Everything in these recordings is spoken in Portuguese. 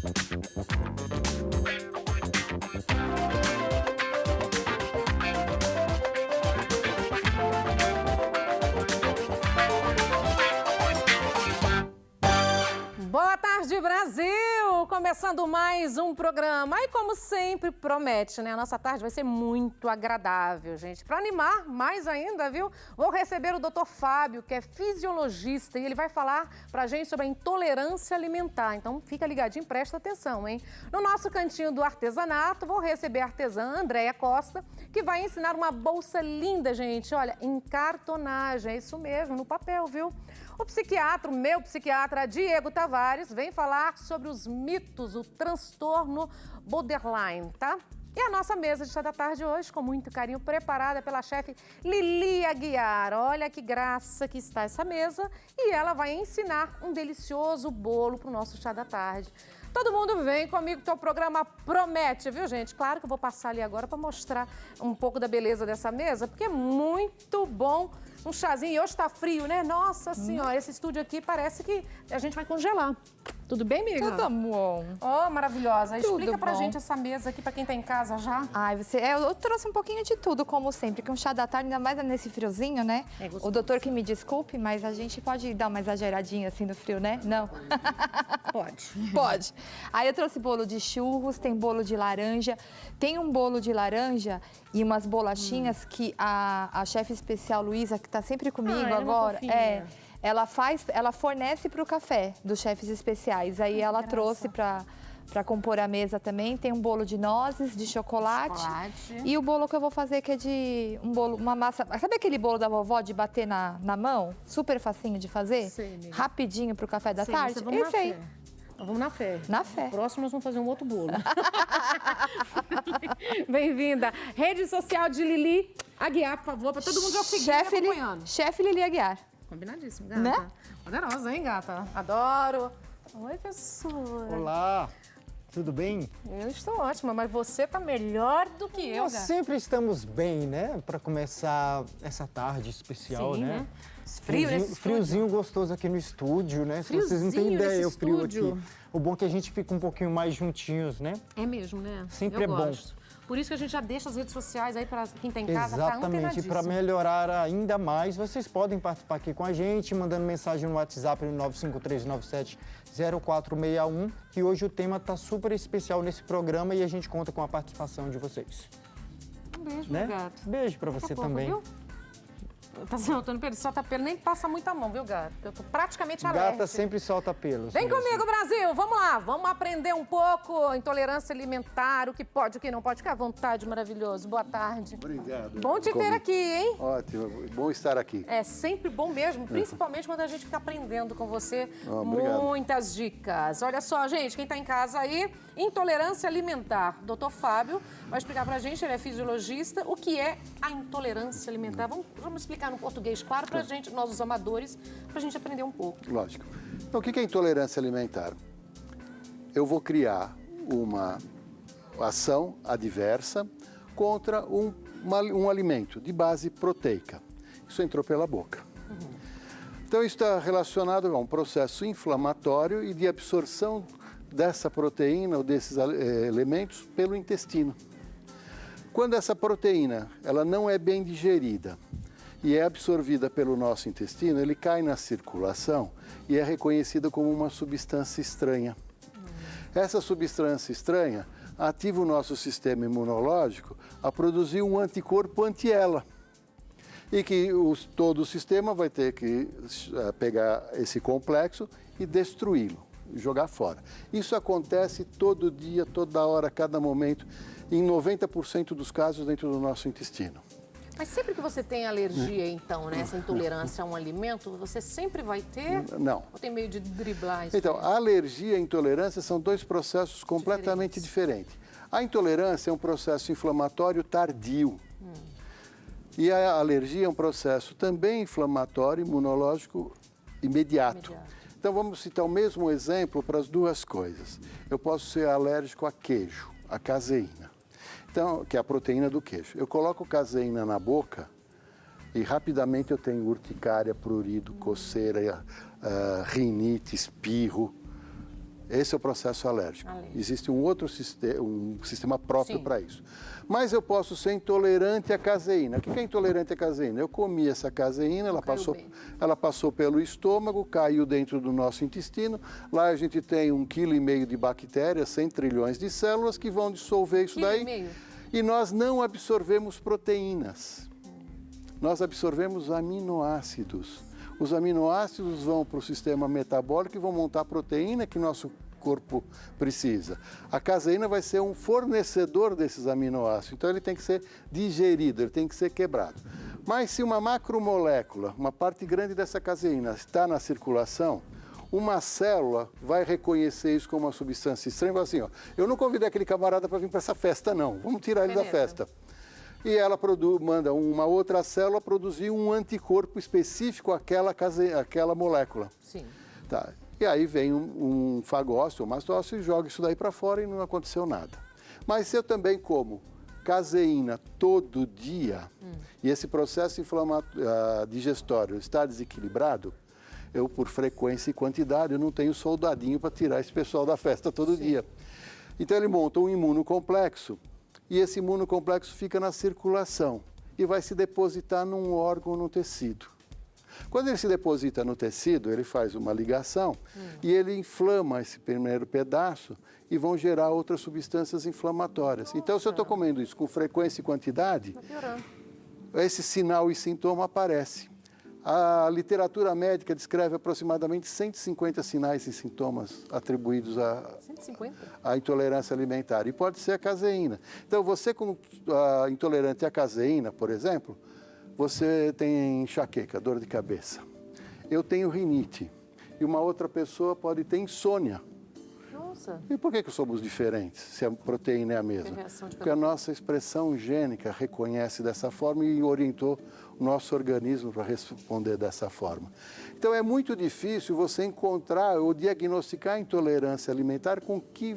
Boa tarde, Brasil! Começando mais um programa. E como sempre promete, né? A nossa tarde vai ser muito agradável, gente. Para animar mais ainda, viu? Vou receber o Dr. Fábio, que é fisiologista, e ele vai falar pra gente sobre a intolerância alimentar. Então fica ligadinho, presta atenção, hein? No nosso cantinho do artesanato, vou receber a artesã Andréia Costa, que vai ensinar uma bolsa linda, gente. Olha, em cartonagem, é isso mesmo, no papel, viu? O psiquiatra, o meu psiquiatra Diego Tavares, vem falar sobre os mitos, o transtorno borderline, tá? E a nossa mesa de chá da tarde hoje, com muito carinho, preparada pela chefe Lili Aguiar. Olha que graça que está essa mesa. E ela vai ensinar um delicioso bolo para o nosso chá da tarde. Todo mundo vem comigo que o programa promete, viu, gente? Claro que eu vou passar ali agora para mostrar um pouco da beleza dessa mesa, porque é muito bom. Um chazinho, e hoje tá frio, né? Nossa senhora, esse estúdio aqui parece que a gente vai congelar. Tudo bem, amiga? Tudo bom. Oh, maravilhosa. Tudo Explica pra bom. gente essa mesa aqui, pra quem tá em casa já. Ai, eu trouxe um pouquinho de tudo, como sempre, que um chá da tarde, ainda mais nesse friozinho, né? É gostoso. O doutor que me desculpe, mas a gente pode dar uma exageradinha assim no frio, né? Não? Pode. Pode. Aí eu trouxe bolo de churros, tem bolo de laranja, tem um bolo de laranja e umas bolachinhas que a chefe especial Luísa, que tá sempre comigo ela é uma agora, fofinha. ela fornece para o café dos chefes especiais. Aí ela trouxe para compor a mesa também. Tem um bolo de nozes, de chocolate. E o bolo que eu vou fazer, que é de uma massa... Sabe aquele bolo da vovó de bater na mão? Super facinho de fazer? Sei, amiga. Rapidinho para o café da tarde? Vamos Esse aí. Vamos na fé. Na fé. Próximo nós vamos fazer um outro bolo. Bem-vinda. Rede social de Lili Aguiar, por favor, para todo mundo já seguir acompanhando. Chefe Lili Aguiar. Combinadíssimo, gata. Né? Poderosa, hein, gata? Adoro. Oi, professora. Olá, tudo bem? Eu estou ótima, mas você tá melhor do que eu, Nós gata. sempre estamos bem, né? Para começar essa tarde especial, Sim, né? Frio nesse friozinho gostoso aqui no estúdio, né? Se vocês não têm Friozinho ideia, nesse o frio estúdio. aqui. O bom é que a gente fica um pouquinho mais juntinhos, né? É mesmo, né? Sempre eu é bom. gosto. Por isso que a gente já deixa as redes sociais aí para quem tá em casa, Exatamente. E tá para melhorar ainda mais, vocês podem participar aqui com a gente, mandando mensagem no WhatsApp no 953970461, que hoje o tema tá super especial nesse programa e a gente conta com a participação de vocês. Um beijo, Né? meu gato. Beijo para você Daqui a pouco, também. viu? Tá soltando pelo, solta pelo, nem passa muita mão, viu, gato? Eu tô praticamente alérgica. Gata sempre solta pelos. Vem mesmo. comigo, Brasil! Vamos lá! Vamos aprender um pouco intolerância alimentar, o que pode, o que não pode. Fica à vontade, maravilhoso. Boa tarde. Obrigado. Bom te ter aqui, hein? Ótimo, bom estar aqui. É sempre bom mesmo, principalmente quando a gente fica aprendendo com você Obrigado. muitas dicas. Olha só, gente, quem tá em casa aí, intolerância alimentar. Dr. Fábio vai explicar pra gente, ele é fisiologista, o que é a intolerância alimentar. Vamos explicar no português, claro, pra gente, nós os amadores, pra gente aprender um pouco. Lógico. Então, o que é intolerância alimentar? Eu vou criar uma ação adversa contra um alimento de base proteica. Isso entrou pela boca. Então, isso está relacionado a um processo inflamatório e de absorção dessa proteína ou desses elementos pelo intestino. Quando essa proteína ela não é bem digerida e é absorvida pelo nosso intestino, ele cai na circulação e é reconhecida como uma substância estranha. Essa substância estranha ativa o nosso sistema imunológico a produzir um anticorpo anti-ela. E que todo o sistema vai ter que pegar esse complexo e destruí-lo, jogar fora. Isso acontece todo dia, toda hora, a cada momento, em 90% dos casos dentro do nosso intestino. Mas sempre que você tem alergia, então, né, essa intolerância a um alimento, você sempre vai ter? Não. Ou tem meio de driblar isso? Então, a alergia e a intolerância são dois processos completamente diferentes. A intolerância é um processo inflamatório tardio. E a alergia é um processo também inflamatório, imunológico imediato. Então, vamos citar o mesmo exemplo para as duas coisas. Eu posso ser alérgico a queijo, a caseína. Então, que é a proteína do queijo. Eu coloco caseína na boca e rapidamente eu tenho urticária, prurido, coceira, rinite, espirro. Esse é o processo alérgico. Existe um outro sistema próprio para isso. Mas eu posso ser intolerante à caseína. O que é intolerante à caseína? Eu comi essa caseína, ela passou pelo estômago, caiu dentro do nosso intestino. Lá a gente tem 1,5 kg de bactérias, 100 trilhões de células que vão dissolver isso daí. E nós não absorvemos proteínas. Nós absorvemos aminoácidos. Os aminoácidos vão para o sistema metabólico e vão montar a proteína que nosso corpo precisa. A caseína vai ser um fornecedor desses aminoácidos, então ele tem que ser digerido, ele tem que ser quebrado. Mas se uma macromolécula, uma parte grande dessa caseína está na circulação, uma célula vai reconhecer isso como uma substância estranha e vai assim, ó, eu não convidei aquele camarada para vir para essa festa não, vamos tirar ele da festa. E ela manda uma outra célula produzir um anticorpo específico àquela molécula. Sim. Tá. E aí vem um fagócito ou mastócito e joga isso daí para fora e não aconteceu nada. Mas se eu também como caseína todo dia e esse processo digestório está desequilibrado, eu, por frequência e quantidade, eu não tenho soldadinho para tirar esse pessoal da festa todo dia. Então ele monta um imunocomplexo. E esse imunocomplexo fica na circulação e vai se depositar num órgão, no tecido. Quando ele se deposita no tecido, ele faz uma ligação e ele inflama esse primeiro pedaço e vão gerar outras substâncias inflamatórias. Então, se eu estou comendo isso com frequência e quantidade, esse sinal e sintoma aparece. A literatura médica descreve aproximadamente 150 sinais e sintomas atribuídos à intolerância alimentar. E pode ser a caseína. Então, você intolerante à caseína, por exemplo, você tem enxaqueca, dor de cabeça. Eu tenho rinite. E uma outra pessoa pode ter insônia. Nossa. E por que somos diferentes, se a proteína é a mesma? Porque a nossa expressão gênica reconhece dessa forma e orientou o nosso organismo para responder dessa forma. Então é muito difícil você encontrar ou diagnosticar a intolerância alimentar com o que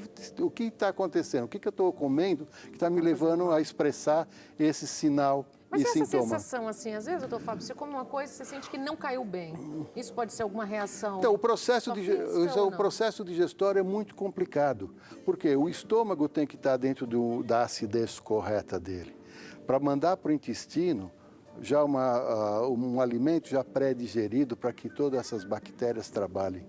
está acontecendo, o que eu estou comendo que está me levando a expressar esse sinal. Mas essa sensação, assim, às vezes, doutor Fábio, você come uma coisa e você sente que não caiu bem. Isso pode ser alguma reação? Então, o processo digestório é muito complicado, porque o estômago tem que estar dentro da acidez correta dele. Para mandar para o intestino, já um alimento já pré-digerido para que todas essas bactérias trabalhem.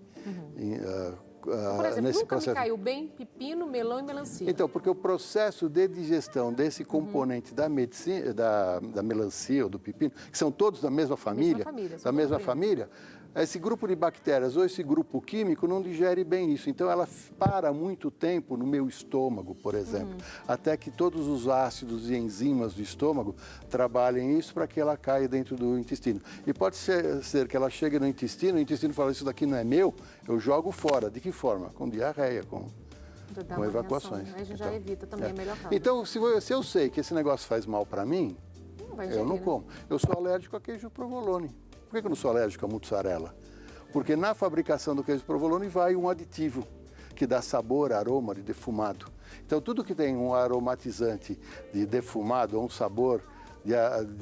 Por exemplo, nunca me caiu bem pepino, melão e melancia. Então, porque o processo de digestão desse componente da melancia ou do pepino, que são todos da mesma família, esse grupo de bactérias ou esse grupo químico não digere bem isso. Então, ela para muito tempo no meu estômago, por exemplo, até que todos os ácidos e enzimas do estômago trabalhem isso para que ela caia dentro do intestino. E pode ser que ela chegue no intestino, o intestino fala, isso daqui não é meu, eu jogo fora. De que forma? Com diarreia, com evacuações. A gente já evita também, é melhor caso. Então, se eu sei que esse negócio faz mal para mim, eu não como. Eu sou alérgico a queijo provolone. Por que eu não sou alérgico à mussarela? Porque na fabricação do queijo provolone vai um aditivo que dá sabor, aroma de defumado. Então, tudo que tem um aromatizante de defumado ou um sabor de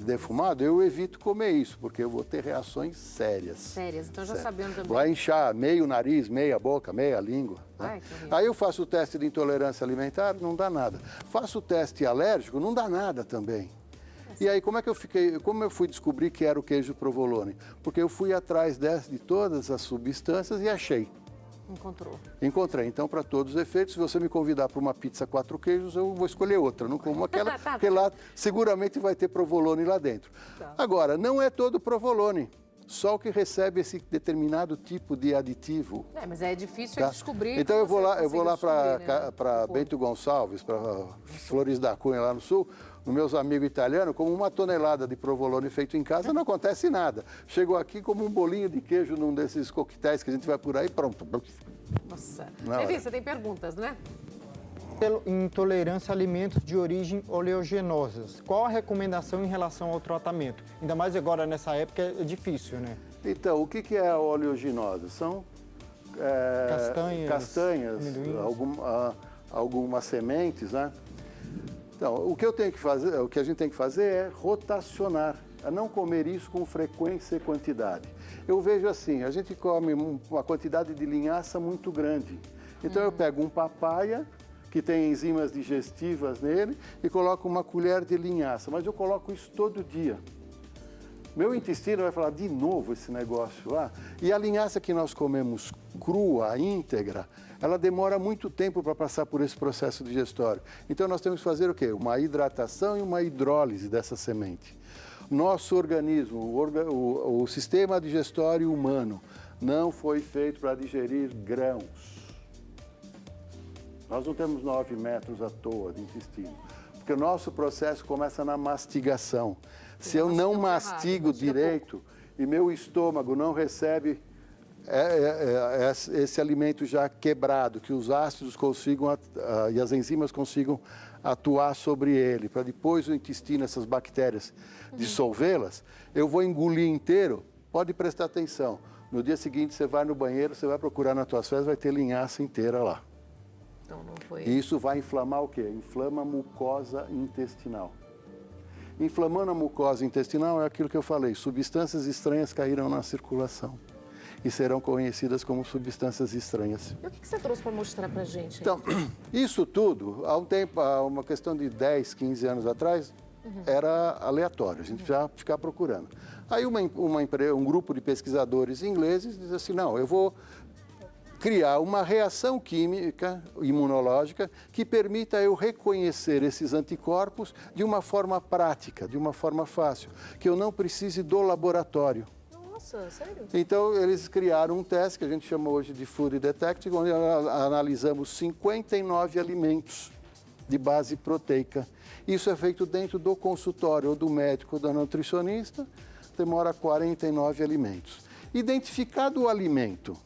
defumado, eu evito comer isso, porque eu vou ter reações sérias. Sérias, então já sabendo também. Vai inchar meio nariz, meia boca, meia língua. Né? Aí eu faço o teste de intolerância alimentar, não dá nada. Faço o teste alérgico, não dá nada também. E aí, como eu fui descobrir que era o queijo provolone? Porque eu fui atrás de todas as substâncias e achei. Encontrei. Então, para todos os efeitos, se você me convidar para uma pizza 4 queijos, eu vou escolher outra. Não como aquela, porque lá seguramente vai ter provolone lá dentro. Agora, não é todo provolone. Só o que recebe esse determinado tipo de aditivo. Mas é difícil descobrir. Então eu vou lá para Bento Gonçalves, para Flores da Cunha, lá no sul, nos meus amigos italianos, como 1 tonelada de provolone feito em casa, não acontece nada. Chegou aqui como um bolinho de queijo num desses coquetéis que a gente vai por aí, pronto. Nossa. Levi, você tem perguntas, né? Intolerância a alimentos de origem oleaginosas. Qual a recomendação em relação ao tratamento? Ainda mais agora nessa época é difícil, né? Então, o que é a oleaginosa? São castanhas, algumas sementes, né? Então, o que a gente tem que fazer é rotacionar, a não comer isso com frequência e quantidade. Eu vejo assim, a gente come uma quantidade de linhaça muito grande. Então eu pego um papaya, que tem enzimas digestivas nele, e coloco uma colher de linhaça. Mas eu coloco isso todo dia. Meu intestino vai falar, de novo esse negócio lá. E a linhaça que nós comemos crua, íntegra, ela demora muito tempo para passar por esse processo digestório. Então nós temos que fazer o quê? Uma hidratação e uma hidrólise dessa semente. Nosso organismo, o sistema digestório humano, não foi feito para digerir grãos. Nós não temos 9 metros à toa de intestino, porque o nosso processo começa na mastigação. Se eu não mastigo direito e meu estômago não recebe esse alimento já quebrado, que os ácidos consigam e as enzimas consigam atuar sobre ele, para depois o intestino, essas bactérias, dissolvê-las, eu vou engolir inteiro. Pode prestar atenção. No dia seguinte você vai no banheiro, você vai procurar nas tuas fezes, vai ter linhaça inteira lá. Então não foi... E isso vai inflamar o quê? Inflama a mucosa intestinal. Inflamando a mucosa intestinal é aquilo que eu falei, substâncias estranhas caíram na circulação e serão conhecidas como substâncias estranhas. E o que você trouxe para mostrar para a gente? Então, isso tudo, há uma questão de 10, 15 anos atrás, era aleatório, a gente precisava ficar procurando. Aí um grupo de pesquisadores ingleses diz assim, não, eu vou criar uma reação química, imunológica, que permita eu reconhecer esses anticorpos de uma forma prática, de uma forma fácil, que eu não precise do laboratório. Nossa, sério? Então, eles criaram um teste que a gente chama hoje de Food Detect, onde analisamos 59 alimentos de base proteica. Isso é feito dentro do consultório, ou do médico, ou da nutricionista, demora 49 alimentos. Identificado o alimento,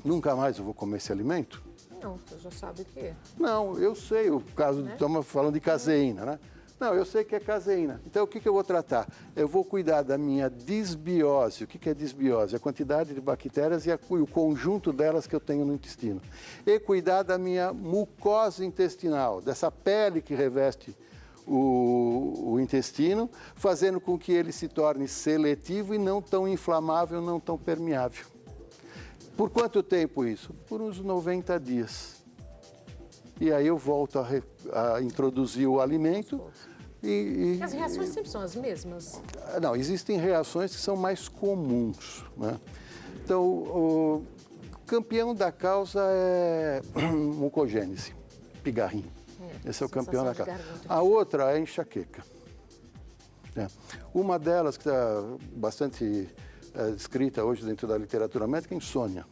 nunca mais eu vou comer esse alimento? Não, você já sabe o que é. Não, eu sei, o caso, estamos falando de caseína, né? Não, eu sei que é caseína. Então, o que eu vou tratar? Eu vou cuidar da minha disbiose. O que é disbiose? A quantidade de bactérias e o conjunto delas que eu tenho no intestino. E cuidar da minha mucosa intestinal, dessa pele que reveste o intestino, fazendo com que ele se torne seletivo e não tão inflamável, não tão permeável. Por quanto tempo isso? Por uns 90 dias. E aí eu volto a introduzir o alimento. As reações sempre são as mesmas? Não, existem reações que são mais comuns, né? Então, o campeão da causa é mucogênese, pigarrinho. Esse é o campeão da causa. A outra é enxaqueca. Uma delas que está bastante descrita hoje dentro da literatura médica é insônia.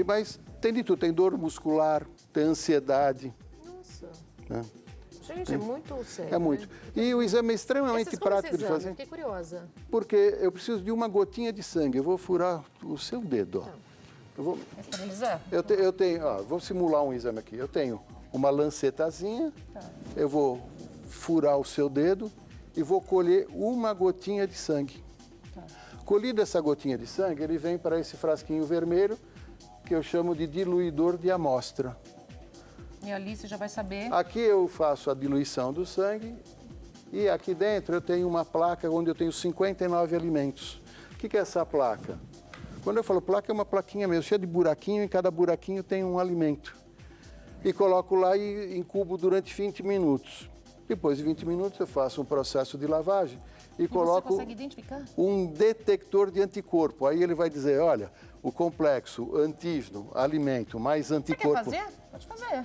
Mas tem de tudo, tem dor muscular, tem ansiedade. Nossa. Né? Gente, é muito sério. É muito. Né? E o exame é extremamente prático de fazer. Fiquei curiosa. Porque eu preciso de uma gotinha de sangue. Eu vou furar o seu dedo. Ó. Eu vou esterilizar? Eu tenho, ó, vou simular um exame aqui. Eu tenho uma lancetazinha, eu vou furar o seu dedo e vou colher uma gotinha de sangue. Colhida essa gotinha de sangue, ele vem para esse frasquinho vermelho, que eu chamo de diluidor de amostra. E ali você já vai saber... Aqui eu faço a diluição do sangue e aqui dentro eu tenho uma placa onde eu tenho 59 alimentos. O que é essa placa? Quando eu falo placa, é uma plaquinha mesmo, cheia de buraquinho, e em cada buraquinho tem um alimento. E coloco lá e incubo durante 20 minutos. Depois de 20 minutos eu faço um processo de lavagem e coloco você consegue identificar? Um detector de anticorpo. Aí ele vai dizer, olha, o complexo antígeno, alimento, mais anticorpo... Você quer fazer? Pode fazer.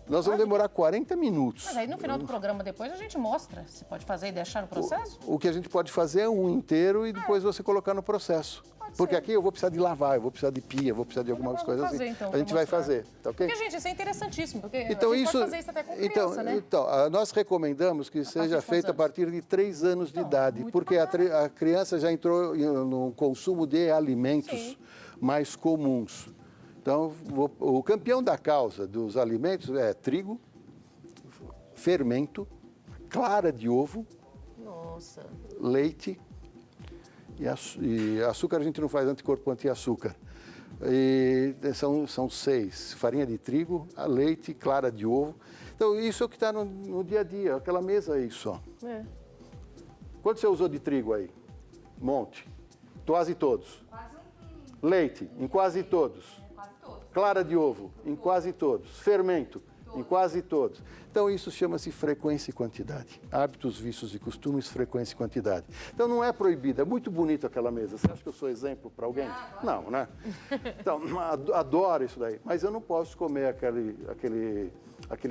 Nós vamos demorar 40 minutos. Mas aí no final do programa depois a gente mostra. Você pode fazer e deixar no processo? O que a gente pode fazer é um inteiro e depois você colocar no processo. Porque aqui eu vou precisar de lavar, eu vou precisar de pia, eu vou precisar de algumas coisas assim. Então, a gente vai fazer, tá ok? Porque, gente, isso é interessantíssimo, porque então, a gente pode fazer isso até com criança, né? Então, nós recomendamos que seja feito a partir de 3 anos de idade, porque a criança já entrou no consumo de alimentos mais comuns. Então, o campeão da causa dos alimentos é trigo, fermento, clara de ovo, leite e açúcar. A gente não faz anticorpo anti-açúcar. São 6, farinha de trigo, leite, clara de ovo. Então, isso é o que está no dia a dia, aquela mesa aí só. Quanto você usou de trigo aí? Monte. Quase todos. Leite, em quase todos. Quase todos. Clara de ovo, em quase todos. Fermento, em quase todos. Então, isso chama-se frequência e quantidade. Hábitos, vícios e costumes, frequência e quantidade. Então, não é proibido. É muito bonito aquela mesa. Você acha que eu sou exemplo para alguém? Não, né? Então, adoro isso daí. Mas eu não posso comer aquele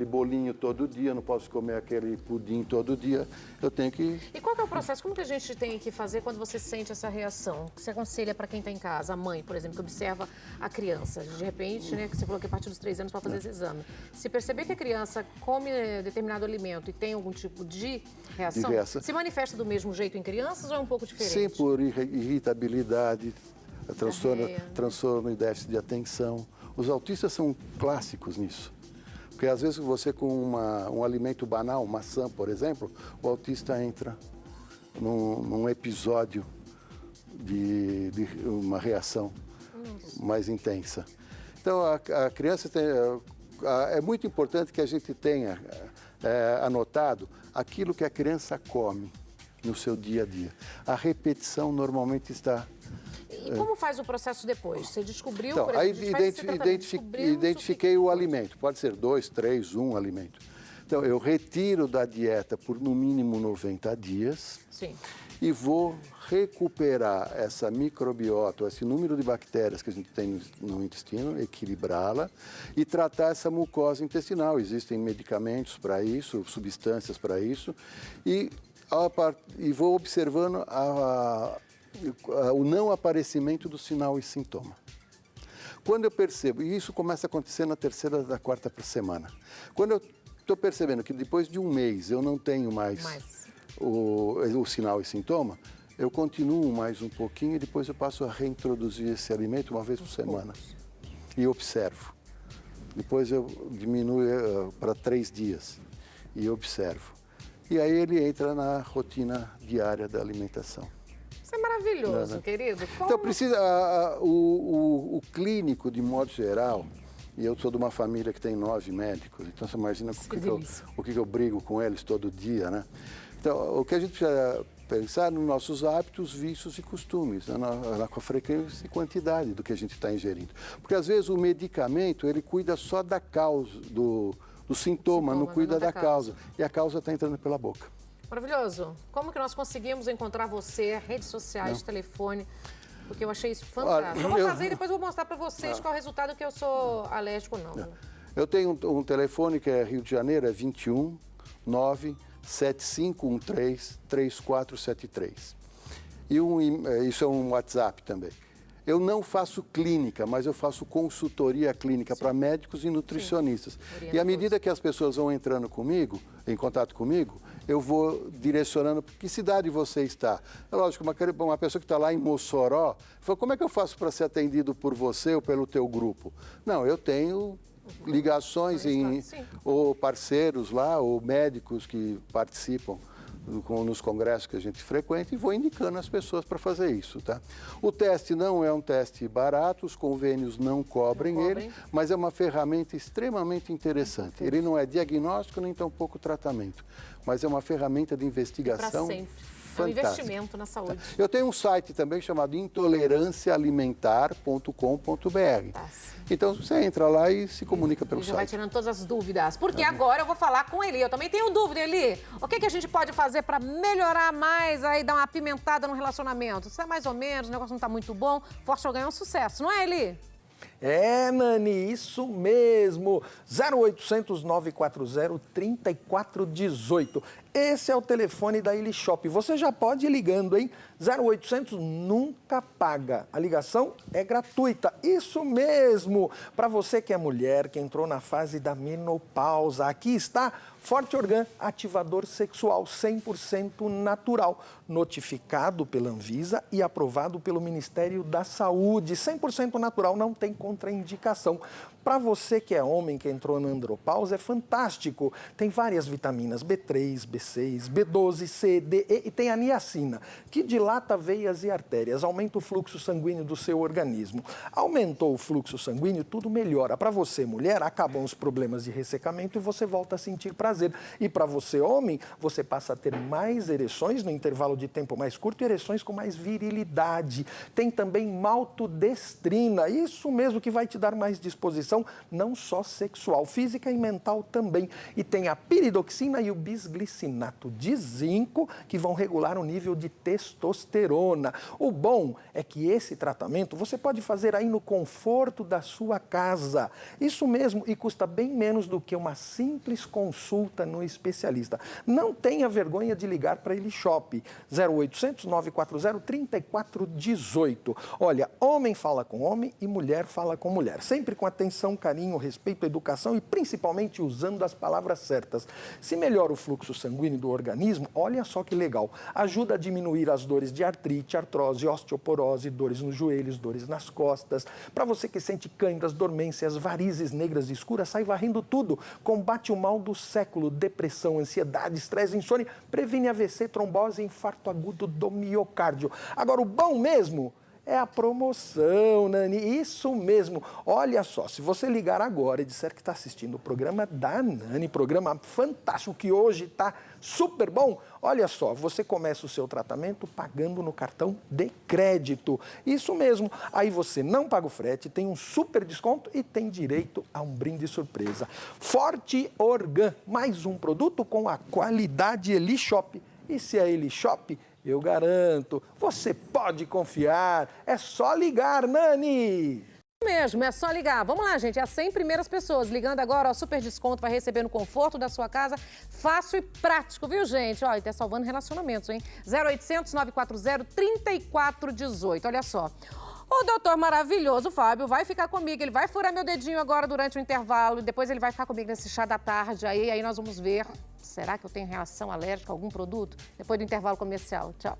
bolinho todo dia, não posso comer aquele pudim todo dia. Eu tenho que... E qual que é o processo? Como que a gente tem que fazer quando você sente essa reação? O que você aconselha para quem está em casa? A mãe, por exemplo, que observa a criança. De repente, né, que você falou que a partir dos 3 anos para fazer esse exame. Se perceber que a criança come determinado alimento e tem algum tipo de reação, se manifesta do mesmo jeito em crianças ou é um pouco diferente? Sim, por irritabilidade, transtorno e déficit de atenção. Os autistas são clássicos nisso. Porque às vezes você com um alimento banal, maçã, por exemplo, o autista entra num episódio de uma reação mais intensa. Então a criança tem... É muito importante que a gente tenha anotado aquilo que a criança come no seu dia a dia. A repetição normalmente está... E como faz o processo depois? Você descobriu, então, por exemplo, aí identifiquei o alimento. Pode ser 2, 3, 1 alimento. Então, eu retiro da dieta por no mínimo 90 dias. Sim. E vou recuperar essa microbiota, esse número de bactérias que a gente tem no intestino, equilibrá-la e tratar essa mucosa intestinal. Existem medicamentos para isso, substâncias para isso. E vou observando o não aparecimento do sinal e sintoma. Quando eu percebo, e isso começa a acontecer na 3ª da 4ª semana, quando eu estou percebendo que depois de um mês eu não tenho mais o sinal e sintoma, eu continuo mais um pouquinho e depois eu passo a reintroduzir esse alimento uma vez por semana. E observo. Depois eu diminuo para 3 dias e observo. E aí ele entra na rotina diária da alimentação. Isso é maravilhoso, querido. Como... Então, precisa... O clínico, de modo geral, e eu sou de uma família que tem 9 médicos, então você imagina o que eu brigo com eles todo dia, né? Então, o que a gente precisa pensar nos nossos hábitos, vícios e costumes, na frequência e quantidade do que a gente está ingerindo. Porque, às vezes, o medicamento, ele cuida só da causa, do sintoma, não cuida da causa. E a causa está entrando pela boca. Maravilhoso. Como que nós conseguimos encontrar você, redes sociais, telefone? Porque eu achei isso fantástico. Eu vou fazer e depois vou mostrar para vocês qual é o resultado, que eu sou alérgico ou não. Eu tenho um telefone que é Rio de Janeiro, é 21 97513 3473. E isso é um WhatsApp também. Eu não faço clínica, mas eu faço consultoria clínica para médicos e nutricionistas. E à medida que as pessoas vão entrando comigo, em contato comigo, eu vou direcionando para que cidade você está. É lógico, uma pessoa que está lá em Mossoró, fala, como é que eu faço para ser atendido por você ou pelo teu grupo? Não, eu tenho ligações ou parceiros lá, ou médicos que participam nos congressos que a gente frequenta e vou indicando as pessoas para fazer isso, tá? O teste não é um teste barato, os convênios não cobrem ele, mas é uma ferramenta extremamente interessante. Ele não é diagnóstico nem tampouco tratamento, mas é uma ferramenta de investigação fantástica. É um investimento na saúde. Tá. Eu tenho um site também chamado intoleranciaalimentar.com.br. Então você entra lá e se comunica pelo site. Já vai tirando todas as dúvidas. Porque agora eu vou falar com Eli. Eu também tenho dúvida, Eli. O que a gente pode fazer para melhorar mais, aí dar uma apimentada no relacionamento? Isso é mais ou menos, o negócio não está muito bom. Forte ou ganha um sucesso, não é, Eli? É, Nani, isso mesmo. 0800 940 3418. Esse é o telefone da Eli Shop. Você já pode ir ligando, hein? 0800 nunca paga. A ligação é gratuita. Isso mesmo. Para você que é mulher, que entrou na fase da menopausa, aqui está Forte Organ, ativador sexual 100% natural, notificado pela Anvisa e aprovado pelo Ministério da Saúde. 100% natural, não tem contraindicação. Para você que é homem, que entrou na andropausa, é fantástico. Tem várias vitaminas, B3, B6, B12, C, D, E e tem a niacina, que dilata veias e artérias, aumenta o fluxo sanguíneo do seu organismo. Aumentou o fluxo sanguíneo, tudo melhora. Para você, mulher, acabam os problemas de ressecamento e você volta a sentir prazer. E para você, homem, você passa a ter mais ereções no intervalo de tempo mais curto e ereções com mais virilidade. Tem também maltodestrina, isso mesmo que vai te dar mais disposição, não só sexual, física e mental também. E tem a piridoxina e o bisglicinato de zinco, que vão regular o nível de testosterona. O bom é que esse tratamento você pode fazer aí no conforto da sua casa. Isso mesmo, e custa bem menos do que uma simples consulta no especialista. Não tenha vergonha de ligar para Elishop, 0800 940 3418. Olha, homem fala com homem e mulher fala com mulher. Sempre com atenção, carinho, respeito, educação e principalmente usando as palavras certas. Se melhora o fluxo sanguíneo do organismo, olha só que legal. Ajuda a diminuir as dores de artrite, artrose, osteoporose, dores nos joelhos, dores nas costas. Para você que sente câimbras, dormências, varizes negras escuras, sai varrendo tudo. Combate o mal do século, depressão, ansiedade, estresse, insônia, previne AVC, trombose e infarto agudo do miocárdio. Agora, o bom mesmo é a promoção, Nani, isso mesmo. Olha só, se você ligar agora e disser que está assistindo o programa da Nani, programa fantástico que hoje está super bom, olha só, você começa o seu tratamento pagando no cartão de crédito. Isso mesmo, aí você não paga o frete, tem um super desconto e tem direito a um brinde surpresa. Forte Organ, mais um produto com a qualidade Elishop. E se é Elishop, eu garanto, você pode confiar, é só ligar, Nani! Mesmo, é só ligar. Vamos lá, gente, as 100 primeiras pessoas ligando agora, ó, super desconto, vai receber no conforto da sua casa, fácil e prático, viu, gente? Ó, e tá salvando relacionamentos, hein? 0800 940 3418, olha só. O doutor maravilhoso, Fábio, vai ficar comigo, ele vai furar meu dedinho agora durante o intervalo, depois ele vai ficar comigo nesse chá da tarde, aí nós vamos ver, será que eu tenho reação alérgica a algum produto? Depois do intervalo comercial, tchau.